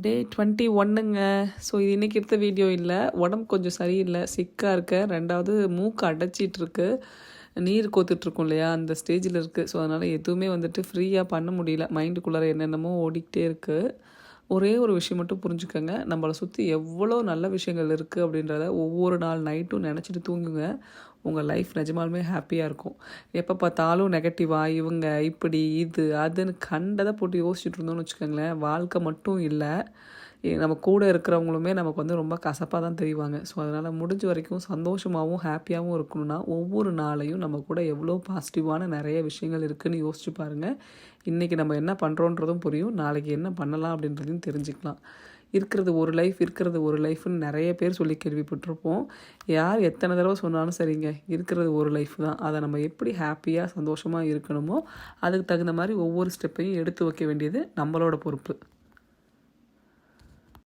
டே 21ங்க. So இது இன்றைக்கி எடுத்த வீடியோ இல்லை. உடம்பு கொஞ்சம் சரியில்லை, சிக்காக இருக்கேன். 2வது மூக்கு அடைச்சிட்ருக்கு, நீர் கோத்துட்ருக்கும் இல்லையா, அந்த ஸ்டேஜில் இருக்குது. ஸோ அதனால் எதுவுமே வந்துட்டு ஃப்ரீயாக பண்ண முடியல. மைண்டுக்குள்ளார என்னென்னமோ ஓடிக்கிட்டே இருக்குது. ஒரே ஒரு விஷயம் மட்டும் புரிஞ்சுக்கங்க, நம்மளை சுற்றி எவ்வளோ நல்ல விஷயங்கள் இருக்குது அப்படின்றத ஒவ்வொரு நாள் நைட்டும் நினச்சிட்டு தூங்குங்க. உங்கள் லைஃப் நிஜமாலுமே ஹாப்பியாக இருக்கும். எப்போ பார்த்தாலும் நெகட்டிவாக இவங்க இப்படி இது அதுன்னு கண்டதை போட்டு யோசிச்சுட்டு இருந்தோம்னு வச்சுக்கோங்களேன், வாழ்க்கை மட்டும் இல்லை, நம்ம கூட இருக்கிறவங்களுமே நமக்கு வந்து ரொம்ப கசப்பாக தான் தெரிவாங்க. ஸோ அதனால் முடிஞ்ச வரைக்கும் சந்தோஷமாகவும் ஹாப்பியாகவும் இருக்கணும்னா ஒவ்வொரு நாளையும் நம்ம கூட எவ்வளோ பாசிட்டிவான நிறைய விஷயங்கள் இருக்குதுன்னு யோசிச்சு பாருங்கள். இன்றைக்கி நம்ம என்ன பண்ணுறோன்றதும் புரியும், நாளைக்கு என்ன பண்ணலாம் அப்படின்றதையும் தெரிஞ்சுக்கலாம். இருக்கிறது ஒரு லைஃப்னு நிறைய பேர் சொல்லி கேள்விப்பட்டிருப்போம். யார் எத்தனை தடவை சொன்னாலும் சரிங்க, இருக்கிறது ஒரு லைஃப் தான். அதை நம்ம எப்படி ஹாப்பியாக சந்தோஷமாக இருக்கணுமோ அதுக்கு தகுந்த மாதிரி ஒவ்வொரு ஸ்டெப்பையும் எடுத்து வைக்க வேண்டியது நம்மளோட பொறுப்பு.